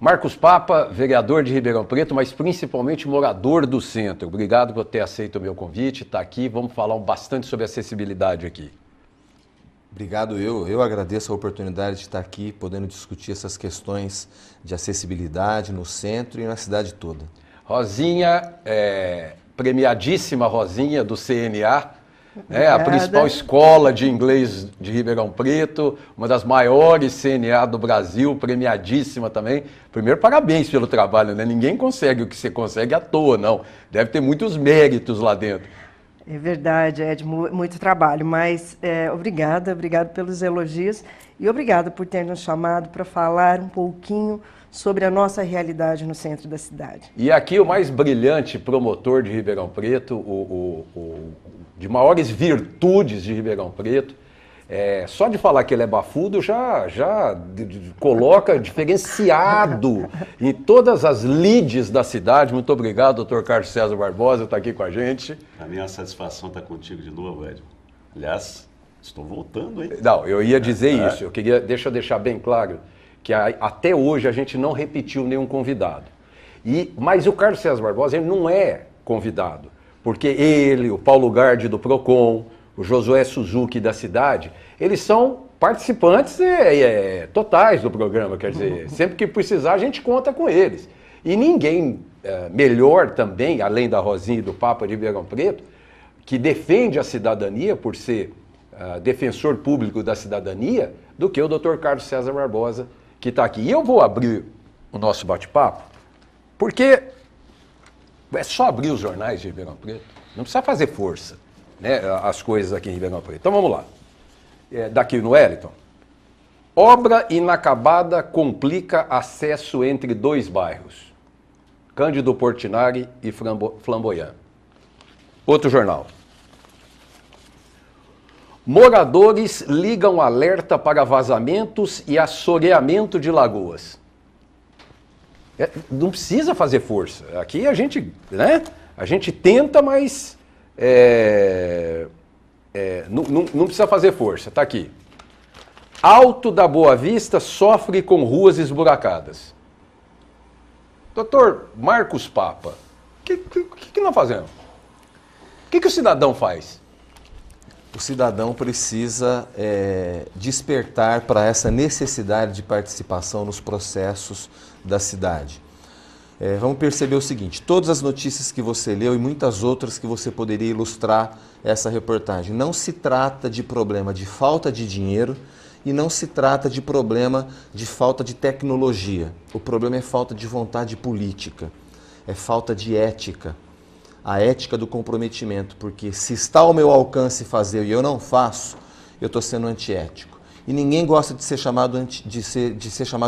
Marcos Papa, vereador de Ribeirão Preto, mas principalmente morador do centro. Obrigado por ter aceito o meu convite, está aqui, vamos falar bastante sobre acessibilidade aqui. Obrigado, eu agradeço a oportunidade de estar aqui, podendo discutir essas questões de acessibilidade no centro e na cidade toda. Rosinha, premiadíssima Rosinha do CNA, né, a principal escola de inglês de Ribeirão Preto, uma das maiores CNA do Brasil, premiadíssima também. Primeiro, parabéns pelo trabalho, né? Ninguém consegue o que você consegue à toa, não. Deve ter muitos méritos lá dentro. É verdade, Ed, muito trabalho, mas obrigado pelos elogios e obrigada por ter nos chamado para falar um pouquinho sobre a nossa realidade no centro da cidade. E aqui o mais brilhante promotor de Ribeirão Preto, de maiores virtudes de Ribeirão Preto, só de falar que ele é bafudo já coloca diferenciado em todas as lides da cidade. Muito obrigado, doutor Carlos César Barbosa, está aqui com a gente. A minha satisfação estar contigo de novo, Edmo. Aliás, estou voltando, hein? Não, eu ia dizer isso. Deixa eu deixar bem claro que até hoje a gente não repetiu nenhum convidado. Mas o Carlos César Barbosa ele não é convidado, porque ele, o Paulo Gardi do Procon, o Josué Suzuki da cidade, eles são participantes totais do programa, quer dizer, sempre que precisar a gente conta com eles. E ninguém melhor também, além da Rosinha e do Papa de Ribeirão Preto, que defende a cidadania por ser defensor público da cidadania, do que o Dr. Carlos César Barbosa, que está aqui. E eu vou abrir o nosso bate-papo, porque é só abrir os jornais de Ribeirão Preto, não precisa fazer força, né, as coisas aqui em Ribeirão Preto. Então vamos lá. Daqui no Wellington. Obra inacabada complica acesso entre dois bairros. Cândido Portinari e Flamboyant. Outro jornal. Moradores ligam alerta para vazamentos e assoreamento de lagoas. Não precisa fazer força. Aqui a gente, né? A gente tenta, mas não precisa fazer força. Está aqui. Alto da Boa Vista sofre com ruas esburacadas. Doutor Marcos Papa, o que nós fazemos? O que o cidadão faz? O cidadão precisa despertar para essa necessidade de participação nos processos da cidade. Vamos perceber o seguinte, todas as notícias que você leu e muitas outras que você poderia ilustrar essa reportagem, não se trata de problema de falta de dinheiro e não se trata de problema de falta de tecnologia. O problema é falta de vontade política, é falta de ética. A ética do comprometimento, porque se está ao meu alcance fazer e eu não faço, eu estou sendo antiético. E ninguém gosta de ser chamado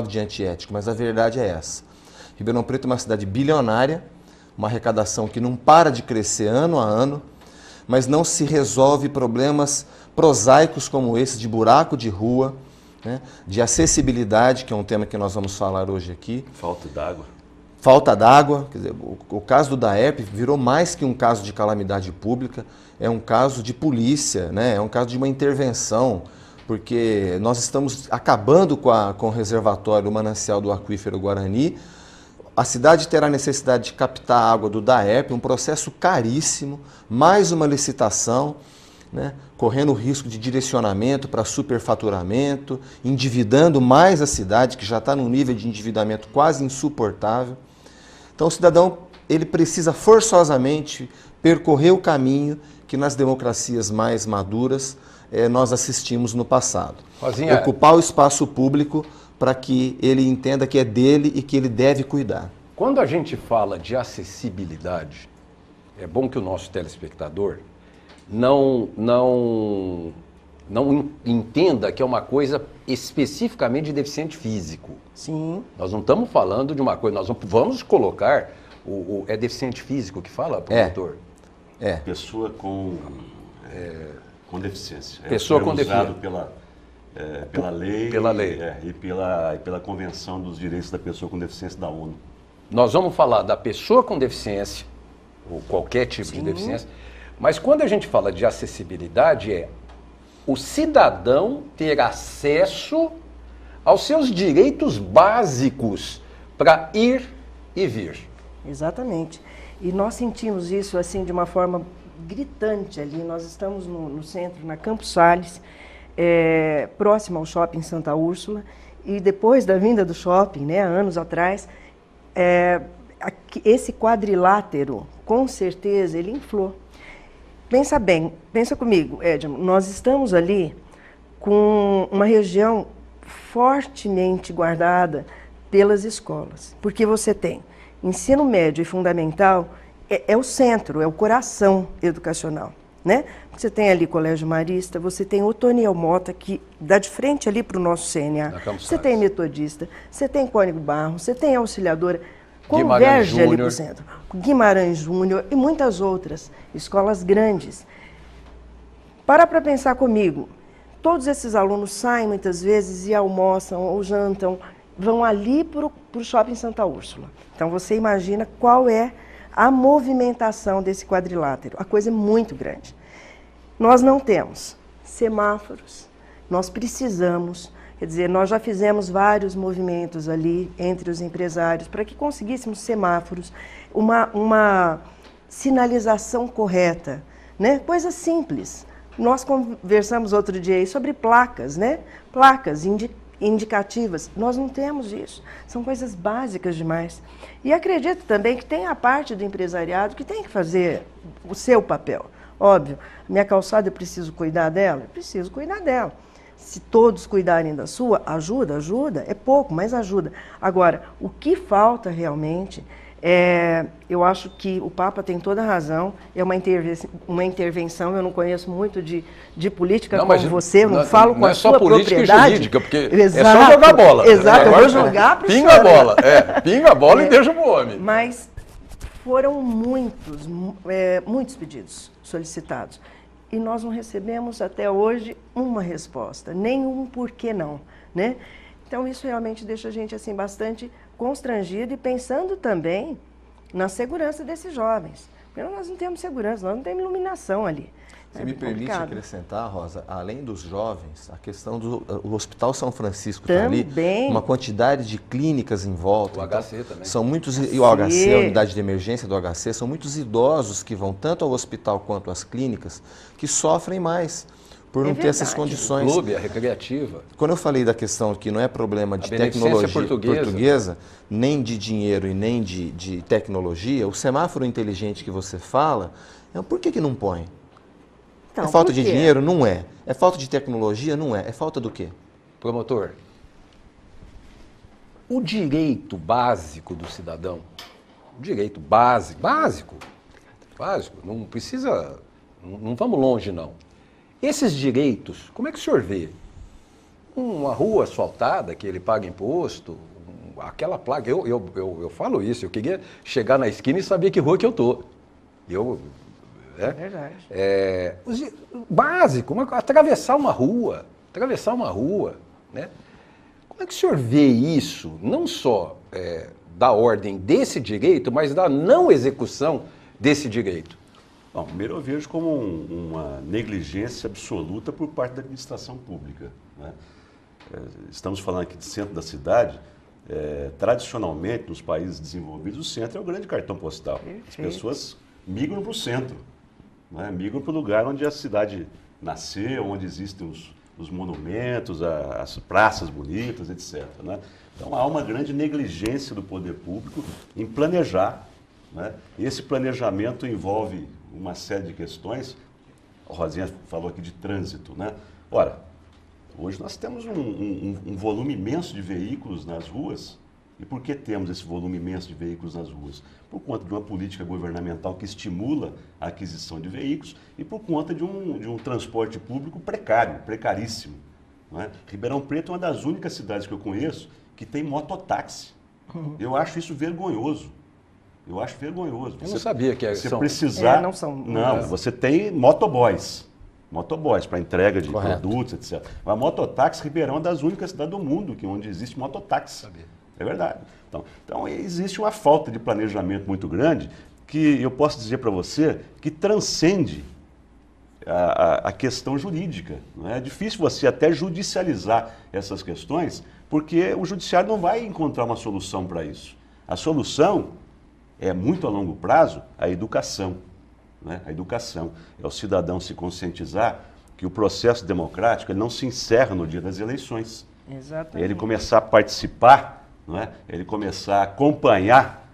de antiético, mas a verdade é essa. Ribeirão Preto é uma cidade bilionária, uma arrecadação que não para de crescer ano a ano, mas não se resolve problemas prosaicos como esse de buraco de rua, né, de acessibilidade, que é um tema que nós vamos falar hoje aqui. Falta d'água. Falta d'água, quer dizer, o caso do DAERP virou mais que um caso de calamidade pública, é um caso de polícia, né? É um caso de uma intervenção, porque nós estamos acabando com o reservatório, o manancial do aquífero Guarani. A cidade terá necessidade de captar água do DAERP, um processo caríssimo, mais uma licitação, né? Correndo o risco de direcionamento para superfaturamento, endividando mais a cidade, que já está num nível de endividamento quase insuportável. Então o cidadão ele precisa forçosamente percorrer o caminho que nas democracias mais maduras nós assistimos no passado. Rosinha, ocupar o espaço público para que ele entenda que é dele e que ele deve cuidar. Quando a gente fala de acessibilidade, é bom que o nosso telespectador não entenda que é uma coisa especificamente de deficiente físico. Sim. Nós não estamos falando de uma coisa, nós vamos colocar, é deficiente físico que fala, promotor? Pessoa com deficiência. Pessoa com deficiência. Pela lei, e pela Convenção dos Direitos da Pessoa com Deficiência da ONU. Nós vamos falar da pessoa com deficiência, ou qualquer tipo de deficiência, mas quando a gente fala de acessibilidade o cidadão ter acesso aos seus direitos básicos para ir e vir. Exatamente. E nós sentimos isso assim de uma forma gritante ali. Nós estamos no centro, na Campos Sales, próximo ao Shopping Santa Úrsula, e depois da vinda do shopping, né, há anos atrás, esse quadrilátero, com certeza, ele inflou. Pensa bem, pensa comigo, Edmo, nós estamos ali com uma região fortemente guardada pelas escolas, porque você tem ensino médio e fundamental, é o centro, é o coração educacional, né? Você tem ali Colégio Marista, você tem Otoniel Mota, que dá de frente ali para o nosso CNA, você tem Metodista, você tem Cônigo Barros, você tem Auxiliadora, converge ali para o centro, Guimarães Júnior e muitas outras escolas grandes. Para pensar comigo, todos esses alunos saem muitas vezes e almoçam ou jantam, vão ali para o Shopping Santa Úrsula. Então você imagina qual é a movimentação desse quadrilátero. A coisa é muito grande. Nós não temos semáforos, nós precisamos, quer dizer, nós já fizemos vários movimentos ali entre os empresários para que conseguíssemos semáforos, uma sinalização correta, né? Coisa simples. Nós conversamos outro dia aí sobre placas, né? Placas indicativas. Nós não temos isso. São coisas básicas demais. E acredito também que tem a parte do empresariado que tem que fazer o seu papel. Óbvio, minha calçada eu preciso cuidar dela? Eu preciso cuidar dela. Se todos cuidarem da sua, ajuda, é pouco, mas ajuda. Agora, o que falta realmente eu acho que o Papa tem toda a razão, é uma intervenção, eu não conheço muito de política como você, eu não falo com a sua propriedade. Não é só política e jurídica, porque exato, é só jogar bola. Exato, eu vou jogar para o pinga a bola, pinga a bola e deixa pro homem. Mas foram muitos pedidos solicitados e nós não recebemos até hoje uma resposta, nenhum por que não, né? Então isso realmente deixa a gente assim bastante constrangido e pensando também na segurança desses jovens. Porque nós não temos segurança, nós não temos iluminação ali. Se me permite acrescentar, Rosa, além dos jovens, a questão do Hospital São Francisco está ali, uma quantidade de clínicas em volta. O HC também. São muitos, e o HC, a unidade de emergência do HC, são muitos idosos que vão tanto ao hospital quanto às clínicas que sofrem mais por não ter essas condições. O clube, a recreativa. Quando eu falei da questão que não é problema de tecnologia portuguesa, nem de dinheiro e nem de tecnologia, o semáforo inteligente que você fala, por que não põe? Então, é falta de dinheiro? Não é. É falta de tecnologia? Não é. É falta do quê? Promotor, o direito básico do cidadão, o direito básico, não precisa, não vamos longe não. Esses direitos, como é que o senhor vê? Uma rua asfaltada, que ele paga imposto, aquela placa, eu falo isso, eu queria chegar na esquina e saber que rua que eu estou. É verdade. Básico, atravessar uma rua, né? Como é que o senhor vê isso, não só da ordem desse direito, mas da não execução desse direito? Bom, primeiro eu vejo como uma negligência absoluta por parte da administração pública, né? Estamos falando aqui de centro da cidade, tradicionalmente nos países desenvolvidos, o centro é o grande cartão postal. As pessoas migram para o centro, né? Migram para o lugar onde a cidade nasceu, onde existem os monumentos, as praças bonitas, etc., né? Então há uma grande negligência do poder público em planejar, né? Esse planejamento envolve uma série de questões. A Rosinha falou aqui de trânsito, né? Ora, hoje nós temos um volume imenso de veículos nas ruas. E por que temos esse volume imenso de veículos nas ruas? Por conta de uma política governamental que estimula a aquisição de veículos e por conta de um transporte público precaríssimo, não é? Ribeirão Preto é uma das únicas cidades que eu conheço que tem mototáxi. Eu acho isso vergonhoso. Eu não sabia que você precisar. Não, você tem motoboys para entrega de produtos, etc. Mas a mototáxi, Ribeirão é uma das únicas cidades do mundo onde existe mototáxi. Sabia. É verdade. Então existe uma falta de planejamento muito grande que eu posso dizer para você que transcende a questão jurídica. Não é? É difícil você até judicializar essas questões Porque o judiciário não vai encontrar uma solução para isso. A solução é, muito a longo prazo, a educação. Né? A educação é o cidadão se conscientizar que o processo democrático ele não se encerra no dia das eleições. Exatamente. Ele começar a participar, não é? Ele começar a acompanhar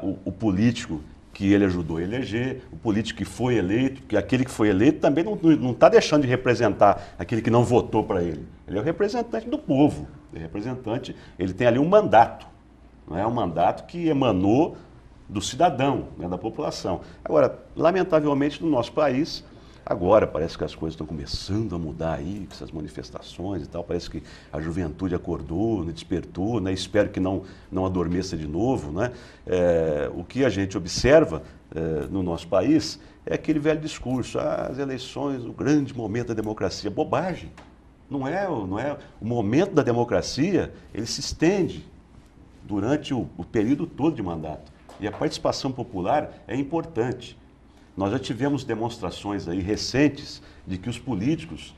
o político que ele ajudou a eleger, o político que foi eleito, que aquele que foi eleito também não está deixando de representar aquele que não votou para ele. Ele é o representante do povo, ele tem ali um mandato, não é? Um mandato que emanou do cidadão, né, da população. Agora, lamentavelmente no nosso país, agora parece que as coisas estão começando a mudar aí, com essas manifestações e tal, parece que a juventude acordou, despertou, né? Espero que não adormeça de novo, né? O que a gente observa no nosso país é aquele velho discurso, as eleições, o grande momento da democracia. Bobagem. Não é o momento da democracia, ele se estende durante o período todo de mandato. E a participação popular é importante. Nós já tivemos demonstrações aí recentes de que os políticos,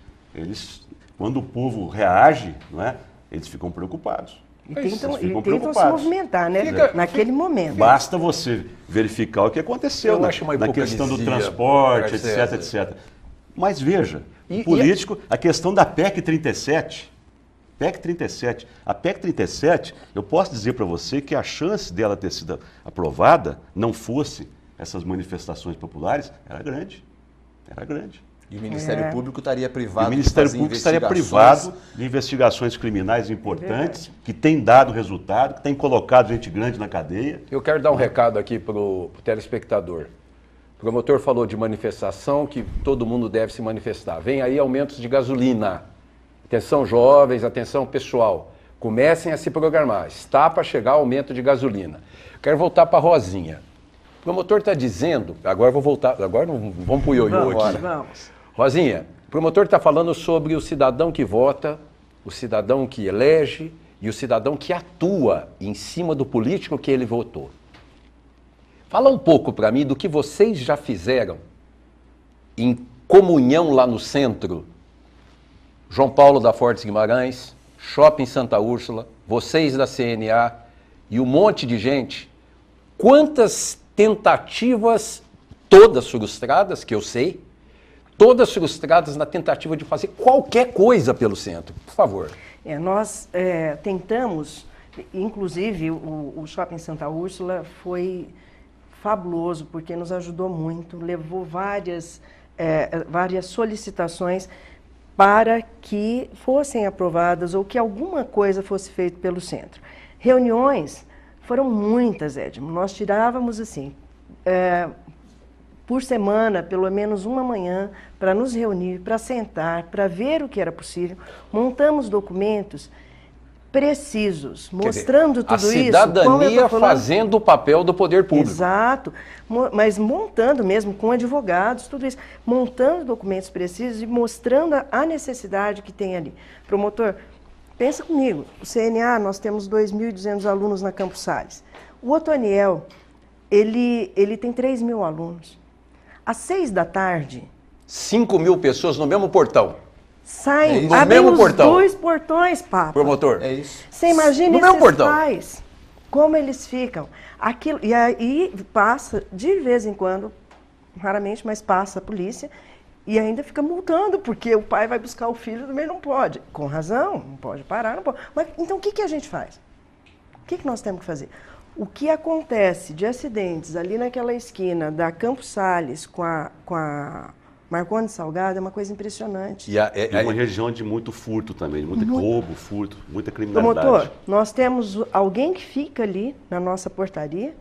quando o povo reage, não é, eles ficam preocupados. E tentam se movimentar, né? Naquele momento. Basta você verificar o que aconteceu na questão do transporte, etc. Mas veja, o político, a questão da PEC 37, a PEC 37, eu posso dizer para você que a chance dela ter sido aprovada não fosse essas manifestações populares, era grande. E o Ministério Público estaria privado de Ministério Público estaria privado de investigações criminais importantes, que tem dado resultado, que tem colocado gente grande na cadeia. Eu quero dar um recado aqui para o telespectador. O promotor falou de manifestação, que todo mundo deve se manifestar. Vem aí aumentos de gasolina. Atenção jovens, atenção pessoal. Comecem a se programar. Está para chegar aumento de gasolina. Quero voltar para a Rosinha. O promotor está dizendo, agora vou voltar, agora não, vamos para o ioiô aqui. Vamos. Rosinha, o promotor está falando sobre o cidadão que vota, o cidadão que elege e o cidadão que atua em cima do político que ele votou. Fala um pouco para mim do que vocês já fizeram em comunhão lá no centro, João Paulo da Fortes Guimarães, Shopping Santa Úrsula, vocês da CNA e um monte de gente. Quantas tentativas, todas frustradas, que eu sei, todas frustradas na tentativa de fazer qualquer coisa pelo centro. Por favor. Nós tentamos, inclusive o Shopping Santa Úrsula foi fabuloso, porque nos ajudou muito, levou várias solicitações para que fossem aprovadas ou que alguma coisa fosse feita pelo centro. Reuniões foram muitas, Edmo. Nós tirávamos assim, por semana, pelo menos uma manhã, para nos reunir, para sentar, para ver o que era possível. Montamos documentos precisos, mostrando tudo isso. A cidadania fazendo o papel do poder público. Exato, mas montando mesmo com advogados, tudo isso. Montando documentos precisos e mostrando a necessidade que tem ali. Promotor, pensa comigo, o CNA, nós temos 2.200 alunos na Campos Sales. O Otoniel, ele tem 3.000 alunos. Às 6 da tarde... 5.000 pessoas no mesmo portão. Saem, no mesmo portão. 2 portões, Papa. Promotor. É isso. Você imagina esses pais, como eles ficam. E aí passa, de vez em quando, raramente, mas passa a polícia, e ainda fica multando, porque o pai vai buscar o filho, também não pode. Com razão, não pode parar, não pode. Mas então o que a gente faz? O que nós temos que fazer? O que acontece de acidentes ali naquela esquina da Campos Sales com a Marcondes Salgado é uma coisa impressionante. E é uma região de muito furto também, muito roubo, furto, muita criminalidade. Promotor, nós temos alguém que fica ali na nossa portaria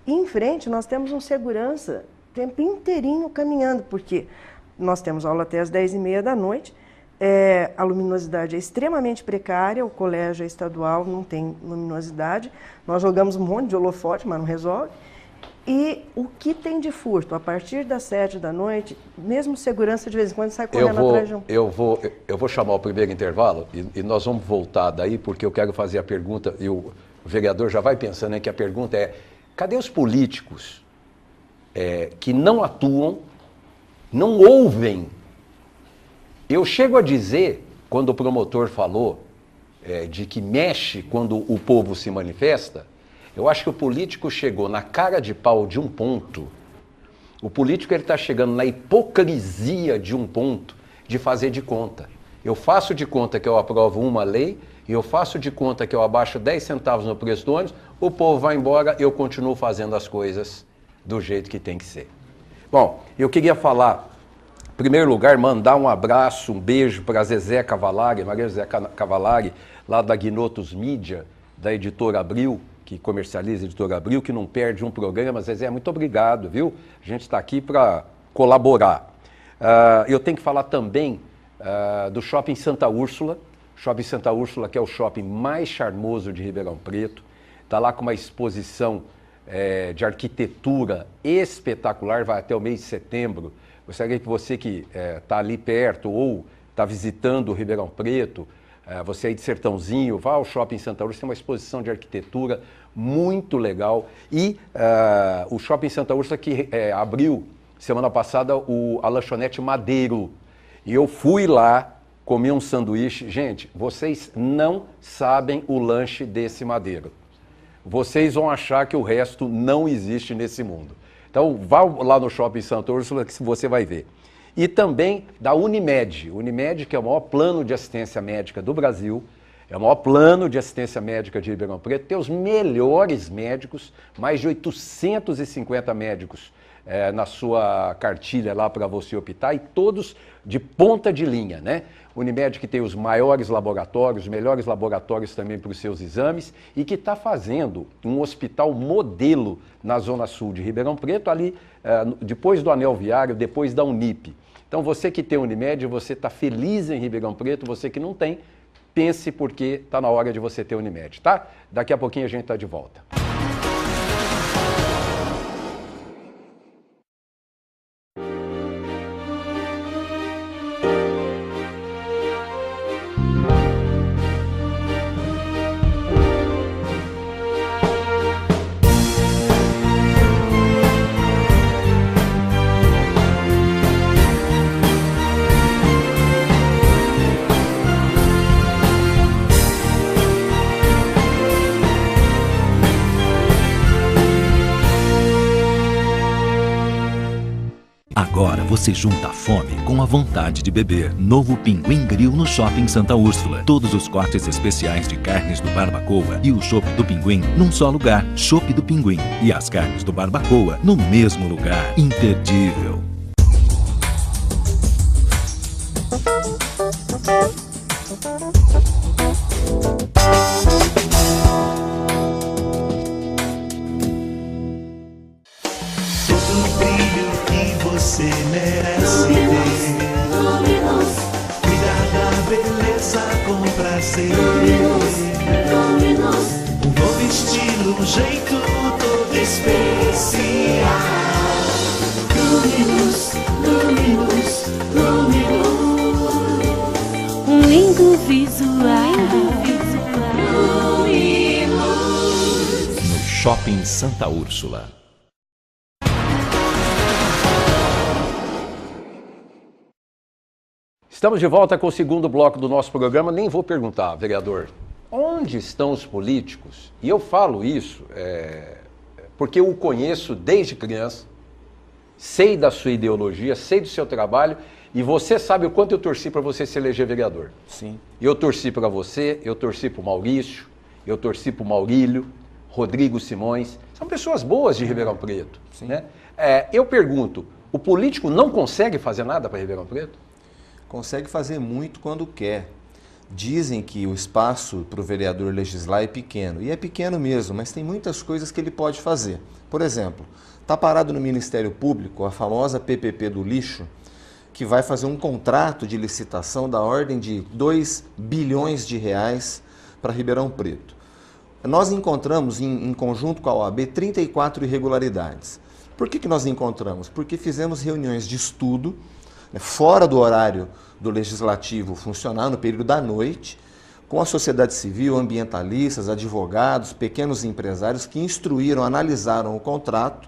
e em frente nós temos um segurança o tempo inteirinho caminhando, porque nós temos aula até às 10h30 da noite, a luminosidade é extremamente precária, o colégio é estadual, não tem luminosidade, nós jogamos um monte de holofote, mas não resolve. E o que tem de furto? A partir das 7 da noite, mesmo segurança de vez em quando sai correndo atrás de um... Eu vou chamar o primeiro intervalo e nós vamos voltar daí, porque eu quero fazer a pergunta, e o vereador já vai pensando, que a pergunta é, cadê os políticos que não atuam, não ouvem? Eu chego a dizer, quando o promotor falou de que mexe quando o povo se manifesta, eu acho que o político chegou na cara de pau de um ponto. O político está chegando na hipocrisia de um ponto de fazer de conta. Eu faço de conta que eu aprovo uma lei e eu faço de conta que eu abaixo 10 centavos no preço do ônibus, o povo vai embora, eu continuo fazendo as coisas do jeito que tem que ser. Bom, eu queria falar, em primeiro lugar, mandar um abraço, um beijo para a Zezé Cavalari, Maria Zezé Cavalari, lá da Guinotos Mídia, da Editora Abril, que comercializa a Editora Abril, que não perde um programa. Zezé, muito obrigado, viu? A gente está aqui para colaborar. Eu tenho que falar também do Shopping Santa Úrsula. Shopping Santa Úrsula, que é o shopping mais charmoso de Ribeirão Preto. Está lá com uma exposição de arquitetura espetacular, vai até o mês de setembro. Gostaria que você que está ali perto ou está visitando o Ribeirão Preto, você aí de Sertãozinho, vá ao Shopping Santa Úrsula, tem uma exposição de arquitetura muito legal. E o Shopping Santa Úrsula que abriu semana passada a lanchonete Madeiro. E eu fui lá, comi um sanduíche. Gente, vocês não sabem o lanche desse Madeiro. Vocês vão achar que o resto não existe nesse mundo. Então, vá lá no Shopping Santa Úrsula que você vai ver. E também da Unimed. Unimed, que é o maior plano de assistência médica do Brasil, é o maior plano de assistência médica de Ribeirão Preto, tem os melhores médicos, mais de 850 médicos na sua cartilha lá para você optar, e todos de ponta de linha, né? Unimed que tem os maiores laboratórios, os melhores laboratórios também para os seus exames, e que está fazendo um hospital modelo na Zona Sul de Ribeirão Preto, ali depois do Anel Viário, depois da Unip. Então você que tem Unimed, você está feliz em Ribeirão Preto, você que não tem, pense porque está na hora de você ter Unimed, tá? Daqui a pouquinho a gente está de volta. Agora você junta a fome com a vontade de beber. Novo Pinguim Grill no Shopping Santa Úrsula. Todos os cortes especiais de carnes do Barbacoa e o chopp do Pinguim num só lugar. Chopp do Pinguim e as carnes do Barbacoa no mesmo lugar. Imperdível. Você merece ter. Cuidar da beleza com prazer. Um novo estilo, um jeito todo especial. Luminous. Um lindo visual. No Shopping Santa Úrsula. Estamos de volta com o segundo bloco do nosso programa. Nem vou perguntar, vereador, onde estão os políticos? E eu falo isso porque eu o conheço desde criança, sei da sua ideologia, sei do seu trabalho, e você sabe o quanto eu torci para você se eleger vereador. Sim. Eu torci para você, eu torci para o Maurício, eu torci para o Maurílio, Rodrigo Simões. São pessoas boas de Ribeirão Preto. Sim. Né? Eu pergunto, o político não consegue fazer nada para Ribeirão Preto? Consegue fazer muito quando quer. Dizem que o espaço para o vereador legislar é pequeno, e é pequeno mesmo, mas tem muitas coisas que ele pode fazer. Por exemplo, está parado no Ministério Público a famosa PPP do lixo, que vai fazer um contrato de licitação da ordem de 2 bilhões de reais para Ribeirão Preto. Nós encontramos, em conjunto com a OAB, 34 irregularidades. Por que nós encontramos? Porque fizemos reuniões de estudo, fora do horário do legislativo funcionar, no período da noite, com a sociedade civil, ambientalistas, advogados, pequenos empresários que instruíram, analisaram o contrato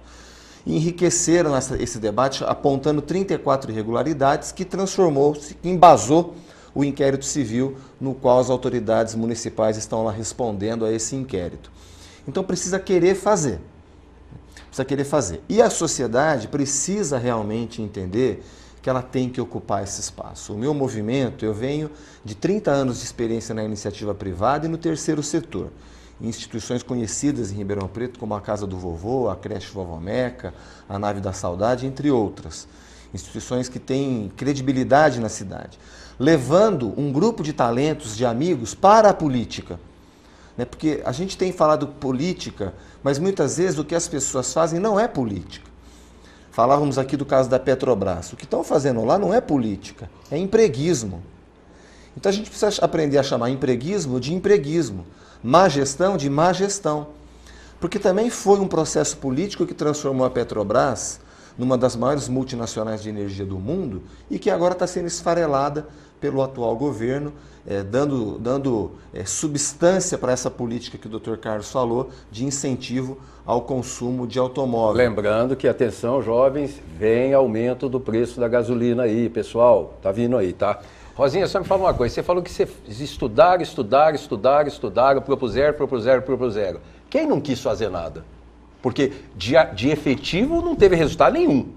e enriqueceram esse debate apontando 34 irregularidades que transformou-se, que embasou o inquérito civil, no qual as autoridades municipais estão lá respondendo a esse inquérito. Então precisa querer fazer. Precisa querer fazer. E a sociedade precisa realmente entender que ela tem que ocupar esse espaço. O meu movimento, eu venho de 30 anos de experiência na iniciativa privada e no terceiro setor. Em instituições conhecidas em Ribeirão Preto, como a Casa do Vovô, a Creche Vovó Meca, a Nave da Saudade, entre outras. Instituições que têm credibilidade na cidade. Levando um grupo de talentos, de amigos, para a política. Porque a gente tem falado política, mas muitas vezes o que as pessoas fazem não é política. Falávamos aqui do caso da Petrobras. O que estão fazendo lá não é política, é empreguismo. Então a gente precisa aprender a chamar empreguismo de empreguismo, má gestão de má gestão. Porque também foi um processo político que transformou a Petrobras numa das maiores multinacionais de energia do mundo e que agora está sendo esfarelada pelo atual governo, dando substância para essa política que o Dr. Carlos falou, de incentivo ao consumo de automóvel. Lembrando que, atenção, jovens, vem aumento do preço da gasolina aí, pessoal, tá vindo aí, tá? Rosinha, só me fala uma coisa, você falou que você estudaram, propuseram. Quem não quis fazer nada? Porque de efetivo não teve resultado nenhum.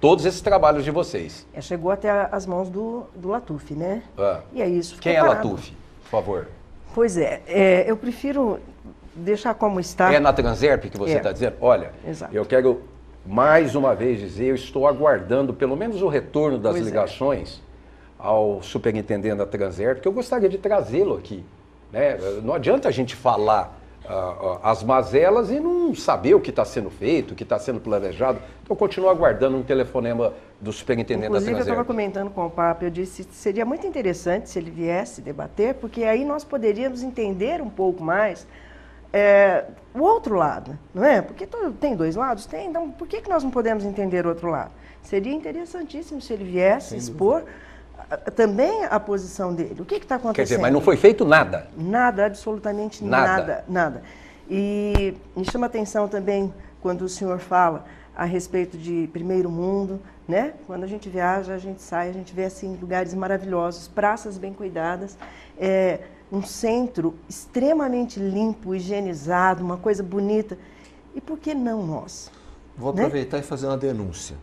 Todos esses trabalhos de vocês. Chegou até as mãos do Latuf, né? E aí isso ficou Quem é parado. Latuf, por favor? Pois eu prefiro deixar como está. É na Transerp que você está dizendo? Olha, exato. Eu quero mais uma vez dizer, eu estou aguardando pelo menos o retorno das ligações ao superintendente da Transerp, porque eu gostaria de trazê-lo aqui. Né? Não adianta a gente falar as mazelas e não saber o que está sendo feito, o que está sendo planejado. Então eu continuo aguardando um telefonema do superintendente da Transerp. Inclusive eu estava comentando com o Papa, eu disse que seria muito interessante se ele viesse debater, porque aí nós poderíamos entender um pouco mais o outro lado, não é? Porque tem dois lados? Tem, então por que nós não podemos entender o outro lado? Seria interessantíssimo se ele viesse expor também a posição dele. O que está acontecendo? Quer dizer, mas não foi feito nada? Nada, absolutamente nada. E me chama a atenção também quando o senhor fala a respeito de primeiro mundo, né? Quando a gente viaja, a gente sai, a gente vê assim lugares maravilhosos, praças bem cuidadas, um centro extremamente limpo, higienizado, uma coisa bonita. E por que não nós? Vou aproveitar e fazer uma denúncia.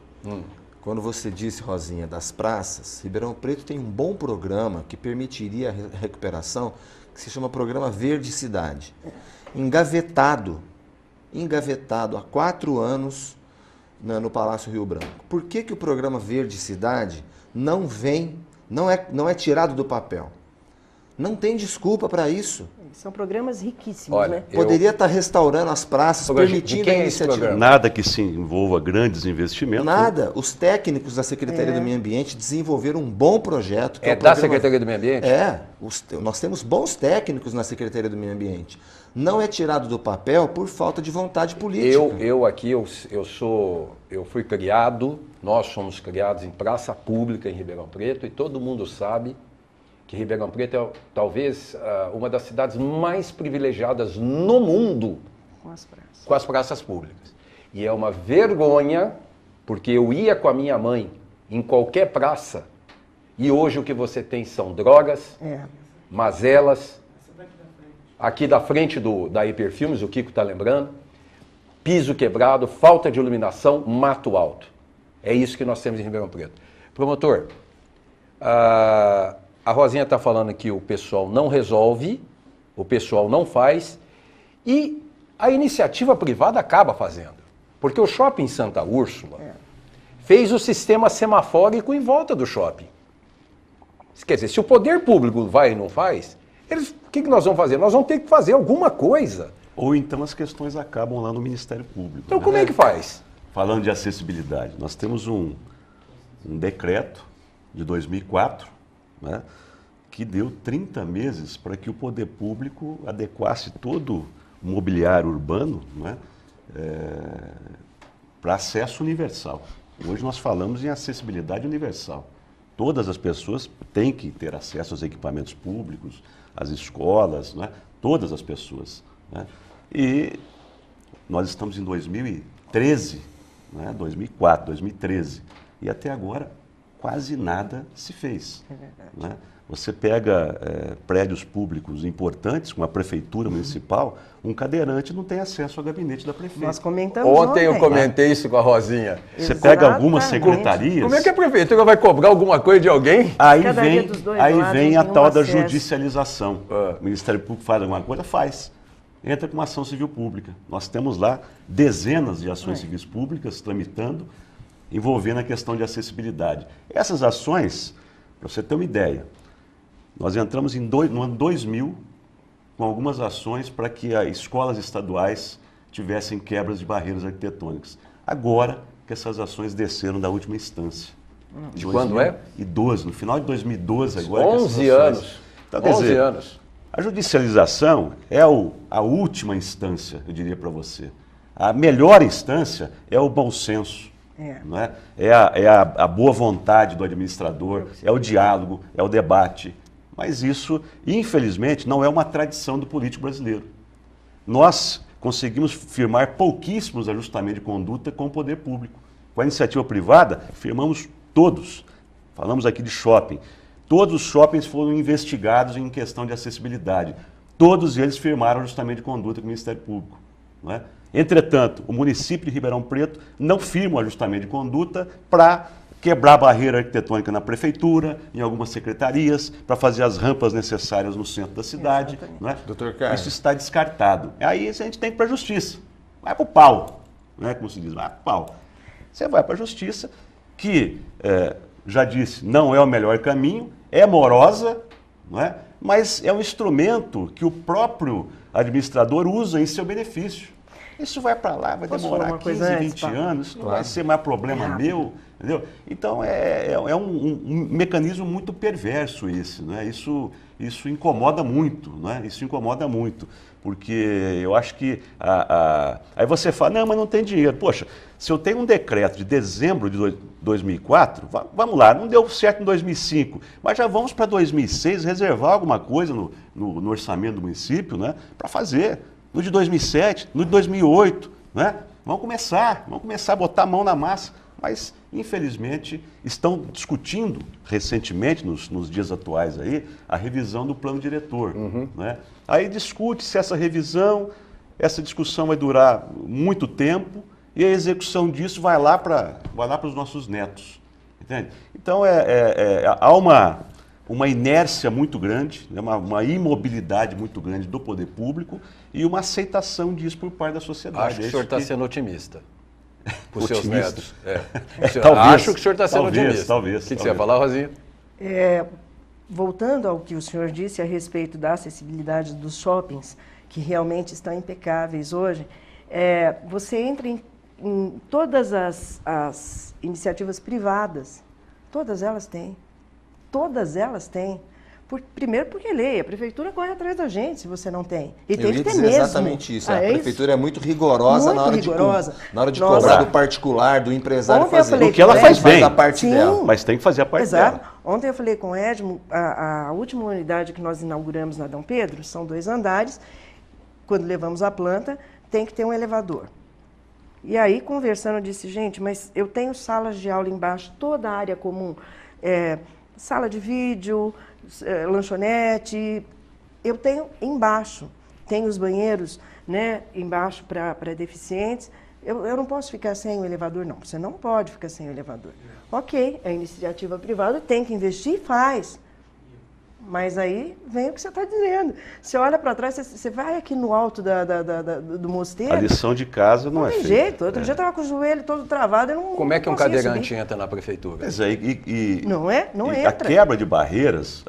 Quando você disse, Rosinha, das praças, Ribeirão Preto tem um bom programa que permitiria a recuperação, que se chama Programa Verde Cidade. Engavetado há 4 anos no Palácio Rio Branco. Por que o Programa Verde Cidade não é tirado do papel? Não tem desculpa para isso. São programas riquíssimos, Olha, né? Poderia estar restaurando as praças, permitindo a iniciativa. Nada que se envolva grandes investimentos. Nada. Os técnicos da Secretaria do Meio Ambiente desenvolveram um bom projeto. Que da Secretaria do Meio Ambiente? Nós temos bons técnicos na Secretaria do Meio Ambiente. Não é tirado do papel por falta de vontade política. Eu fui criado, nós somos criados em praça pública em Ribeirão Preto e todo mundo sabe que Ribeirão Preto é talvez uma das cidades mais privilegiadas no mundo com as praças públicas. E é uma vergonha, porque eu ia com a minha mãe em qualquer praça e hoje o que você tem são drogas, mazelas, aqui da frente da Hiperfilmes, o Kiko está lembrando, piso quebrado, falta de iluminação, mato alto. É isso que nós temos em Ribeirão Preto. Promotor, a Rosinha está falando que o pessoal não resolve, o pessoal não faz e a iniciativa privada acaba fazendo. Porque o Shopping Santa Úrsula fez o sistema semafórico em volta do shopping. Quer dizer, se o poder público vai e não faz, o que nós vamos fazer? Nós vamos ter que fazer alguma coisa. Ou então as questões acabam lá no Ministério Público. Então como é que faz? Falando de acessibilidade, nós temos um decreto de 2004, né, que deu 30 meses para que o poder público adequasse todo o mobiliário urbano, né, para acesso universal. Hoje nós falamos em acessibilidade universal. Todas as pessoas têm que ter acesso aos equipamentos públicos, às escolas, né, todas as pessoas. Né, e nós estamos em 2013, né, 2004, 2013, e até agora quase nada se fez. É verdade. Né? Você pega prédios públicos importantes, como a prefeitura municipal, um cadeirante não tem acesso ao gabinete da prefeita. Nós comentamos Ontem eu comentei isso com a Rosinha. Você pega algumas Exatamente. secretarias... Como é que a prefeitura vai cobrar alguma coisa de alguém? Aí Cada vem, dos dois aí lados vem tem a um tal da acesso. judicialização. O Ministério Público faz alguma coisa? Faz. Entra com uma ação civil pública. Nós temos lá dezenas de ações civis públicas tramitando, envolvendo a questão de acessibilidade. Essas ações, para você ter uma ideia, nós entramos no ano 2000 com algumas ações para que as escolas estaduais tivessem quebras de barreiras arquitetônicas. Agora que essas ações desceram da última instância. De quando é? 2012, no final de 2012 agora. 11 anos. Então, quer 11 dizer, anos. a judicialização é a última instância, eu diria para você. A melhor instância é o bom senso. Não é? É a boa vontade do administrador, é o diálogo, é o debate. Mas isso, infelizmente, não é uma tradição do político brasileiro. Nós conseguimos firmar pouquíssimos ajustamentos de conduta com o poder público. Com a iniciativa privada, firmamos todos. Falamos aqui de shopping. Todos os shoppings foram investigados em questão de acessibilidade. Todos eles firmaram ajustamento de conduta com o Ministério Público. Não é? Entretanto, o município de Ribeirão Preto não firma o ajustamento de conduta para quebrar a barreira arquitetônica na prefeitura, em algumas secretarias, para fazer as rampas necessárias no centro da cidade. Não é? Doutor Carlos. Isso está descartado. Aí a gente tem que ir para a justiça. Vai para o pau. Não é como se diz? Vai para o pau. Você vai para a justiça, que, já disse, não é o melhor caminho, é morosa, não é? Mas é um instrumento que o próprio administrador usa em seu benefício. Isso vai para lá, vai demorar 15, 20 anos, isso não vai ser mais problema meu, entendeu? Então é um mecanismo muito perverso esse, né? Isso incomoda muito, né? Isso incomoda muito, porque eu acho que aí você fala, não, mas não tem dinheiro. Poxa, se eu tenho um decreto de dezembro de 2004, vamos lá, não deu certo em 2005, mas já vamos para 2006 reservar alguma coisa no orçamento do município, né? Para fazer. No de 2007, no de 2008, né? Vamos começar a botar a mão na massa. Mas, infelizmente, estão discutindo recentemente, nos dias atuais aí, a revisão do plano diretor. Né? Aí discute-se essa revisão, essa discussão vai durar muito tempo e a execução disso vai lá para os nossos netos. Entende? Então, há uma inércia muito grande, né? uma imobilidade muito grande do poder público e uma aceitação disso por parte da sociedade. Acho que o senhor está sendo otimista para os seus Otimista? netos. Talvez, acho que o senhor está sendo otimista. Talvez. O que você ia falar, Rosinha? Voltando ao que o senhor disse a respeito da acessibilidade dos shoppings, que realmente estão impecáveis hoje, você entra em todas as iniciativas privadas, todas elas têm. Todas elas têm. Primeiro porque lei, a prefeitura corre atrás da gente se você não tem. E tem que ter mesmo. Exatamente isso. A prefeitura é muito rigorosa na hora de cobrar do particular, do empresário fazer. O que ela faz bem, a parte dela. Mas tem que fazer a parte dela. Ontem eu falei com o Edmo, a última unidade que nós inauguramos na Dom Pedro, são 2 andares, quando levamos a planta, tem que ter um elevador. E aí, conversando, eu disse, gente, mas eu tenho salas de aula embaixo, toda a área comum, sala de vídeo, lanchonete, eu tenho embaixo, tenho os banheiros, né, embaixo para deficientes, eu não posso ficar sem o elevador, não, você não pode ficar sem o elevador. Ok, a iniciativa privada tem que investir e faz, mas aí vem o que você está dizendo, você olha para trás, você vai aqui no alto do mosteiro... A lição de casa não é feita. Não tem jeito, outro dia eu estava com o joelho todo travado, eu não... Como é que um cadeirante entra na prefeitura? Pois é, não entra. A quebra de barreiras,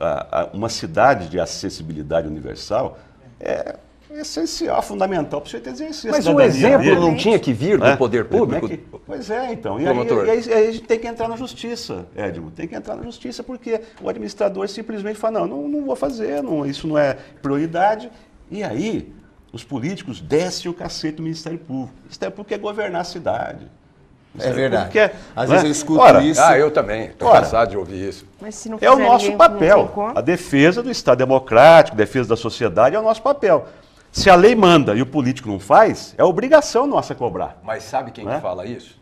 uma cidade de acessibilidade universal é essencial, fundamental para você ter exercício. Mas o exemplo não tinha que vir do poder público? Pois é, então. E aí a gente tem que entrar na justiça, Edmo. Tem que entrar na justiça porque o administrador simplesmente fala, não vou fazer, isso não é prioridade. E aí os políticos descem o cacete do Ministério Público. O Ministério Público quer governar a cidade. É verdade. Às vezes eu escuto isso. Eu também. Estou cansado de ouvir isso. Mas se não é o nosso papel. A defesa do Estado democrático, a defesa da sociedade é o nosso papel. Se a lei manda e o político não faz, é obrigação nossa cobrar. Mas sabe quem que fala isso?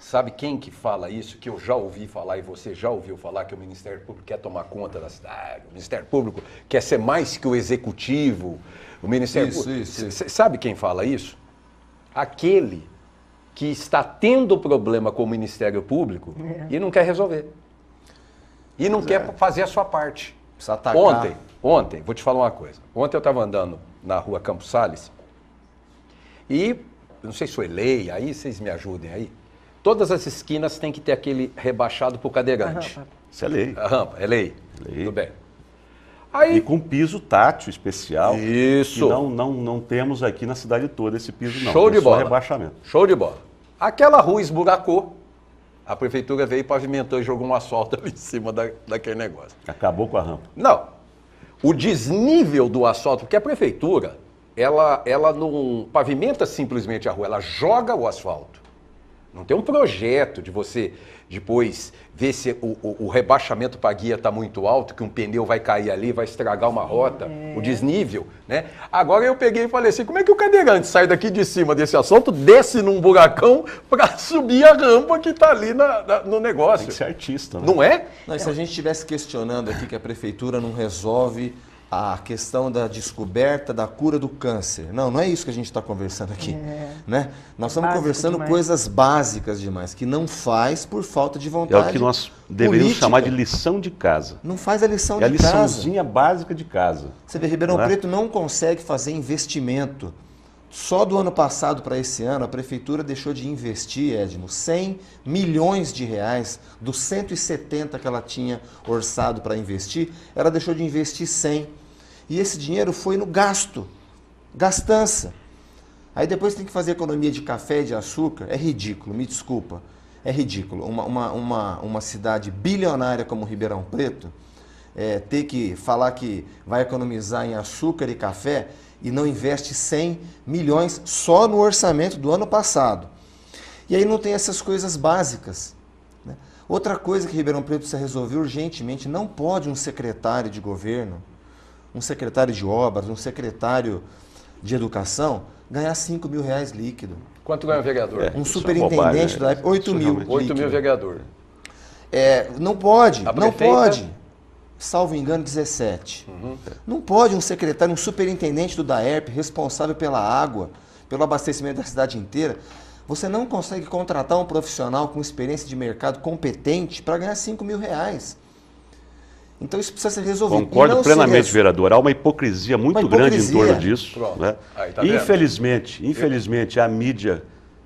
Sabe quem que fala isso, que eu já ouvi falar e você já ouviu falar, que o Ministério Público quer tomar conta da cidade, o Ministério Público quer ser mais que o Executivo, o Ministério Público... Isso. Sabe quem fala isso? Aquele que está tendo problema com o Ministério Público e não quer resolver. E não quer fazer a sua parte. Precisa atacar. Ontem, vou te falar uma coisa. Ontem eu estava andando na rua Campos Sales e, não sei se foi lei, aí vocês me ajudem aí, todas as esquinas tem que ter aquele rebaixado para o cadeirante. Isso é lei. A rampa, é lei. Lei. Tudo bem. E Aí, com piso tátil especial. Isso. Que não temos aqui na cidade toda esse piso, não. Show Tem de só bola. rebaixamento. Show de bola. Aquela rua esburacou, a prefeitura veio, pavimentou e jogou um asfalto ali em cima daquele negócio. Acabou com a rampa. Não. O desnível do asfalto, porque a prefeitura, ela não pavimenta simplesmente a rua, ela joga o asfalto. Não tem um projeto de você depois ver se o rebaixamento para a guia está muito alto, que um pneu vai cair ali, vai estragar uma rota, o desnível, né? Agora eu peguei e falei assim, como é que o cadeirante sai daqui de cima desse asfalto, desce num buracão para subir a rampa que está ali no negócio? Tem que ser artista, né? Não é? Não, e se a gente estivesse questionando aqui que a prefeitura não resolve a questão da descoberta da cura do câncer. Não é isso que a gente está conversando aqui. Né? Nós estamos Básico conversando demais. coisas básicas demais, que não faz por falta de vontade. É o que nós deveríamos política. chamar de lição de casa. Não faz a lição É a de casa. liçãozinha básica de casa. Você vê, Ribeirão Não é? Preto não consegue fazer investimento. Só do ano passado para esse ano, a prefeitura deixou de investir, Edmo, 100 milhões de reais dos 170 que ela tinha orçado para investir, ela deixou de investir 100. E esse dinheiro foi no gasto, gastança. Aí depois tem que fazer economia de café e de açúcar. É ridículo, me desculpa. É ridículo. Uma cidade bilionária como Ribeirão Preto ter que falar que vai economizar em açúcar e café e não investe 100 milhões só no orçamento do ano passado. E aí não tem essas coisas básicas. Né? Outra coisa que Ribeirão Preto precisa resolver urgentemente, não pode um secretário de governo, um secretário de obras, um secretário de educação ganhar 5 mil reais líquido. Quanto ganha o vereador? Um Isso é superintendente bobagem, da época, 8 mil. realmente. 8 mil vereador. Não pode, A não prefeita? pode. Salvo engano, 17. Não pode um secretário, um superintendente do DAERP, responsável pela água, pelo abastecimento da cidade inteira. Você não consegue contratar um profissional com experiência de mercado competente para ganhar 5 mil reais. Então isso precisa ser resolvido. Concordo E não se plenamente, vereador. Há uma hipocrisia muito grande em torno disso. Pronto. Né? Aí, tá vendo? Infelizmente, a mídia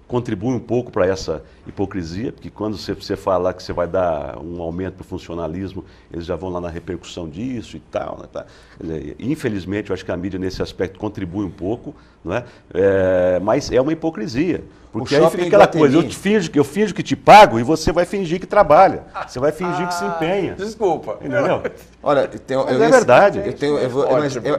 contribui um pouco para essa hipocrisia, porque quando você falar que você vai dar um aumento para o funcionalismo, eles já vão lá na repercussão disso e tal. Né, tá? Quer dizer, infelizmente, eu acho que a mídia nesse aspecto contribui um pouco, não é? Mas é uma hipocrisia. Porque aí fica aquela coisa, eu finjo que te pago e você vai fingir que trabalha. Você vai fingir que se empenha. Desculpa. Entendeu? Olha, Mas é verdade.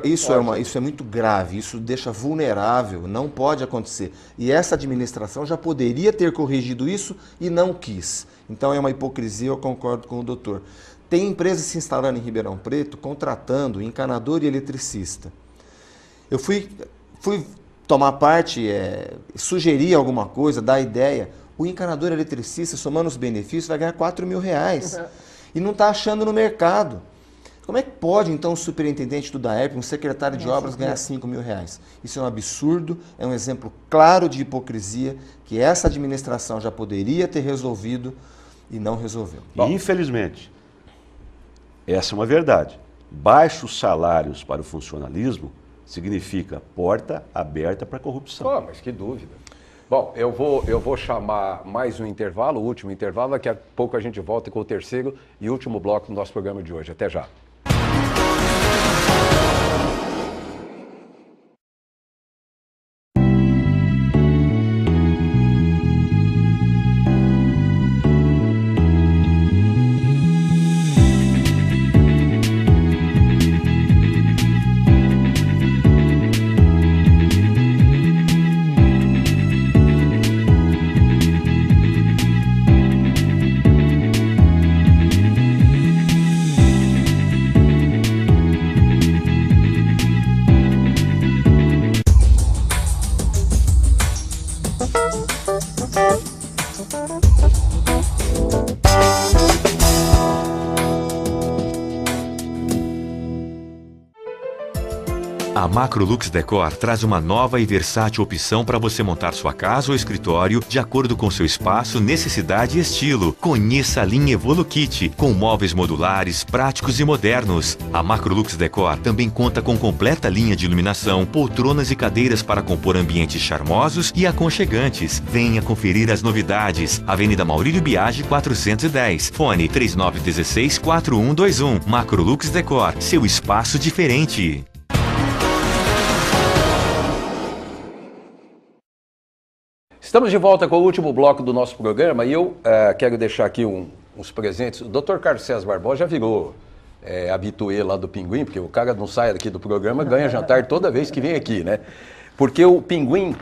Isso é muito grave, isso deixa vulnerável, não pode acontecer. E essa administração já poderia ter corrigido isso e não quis. Então é uma hipocrisia, eu concordo com o doutor. Tem empresas se instalando em Ribeirão Preto, contratando encanador e eletricista. Eu fui tomar parte, sugerir alguma coisa, dar ideia. O encanador eletricista, somando os benefícios, vai ganhar 4 mil reais. E não está achando no mercado. Como é que pode, então, o superintendente do DAERP, um secretário de obras, ganhar 5 mil reais? Isso é um absurdo, é um exemplo claro de hipocrisia que essa administração já poderia ter resolvido e não resolveu. E, infelizmente, essa é uma verdade. Baixos salários para o funcionalismo significa porta aberta para a corrupção. Pô, mas que dúvida. Bom, eu vou chamar mais um intervalo, o último intervalo, daqui a pouco a gente volta com o terceiro e último bloco do nosso programa de hoje. Até já. A Macrolux Decor traz uma nova e versátil opção para você montar sua casa ou escritório de acordo com seu espaço, necessidade e estilo. Conheça a linha EvoluKit, com móveis modulares, práticos e modernos. A Macrolux Decor também conta com completa linha de iluminação, poltronas e cadeiras para compor ambientes charmosos e aconchegantes. Venha conferir as novidades. Avenida Maurílio Biagi 410. Fone 3916-4121. Macrolux Decor, seu espaço diferente. Estamos de volta com o último bloco do nosso programa e eu quero deixar aqui uns presentes. O Dr. Carlos César Barbosa já virou habituê lá do Pinguim, porque o cara não sai daqui do programa, ganha jantar toda vez que vem aqui, né? Porque o Pinguim...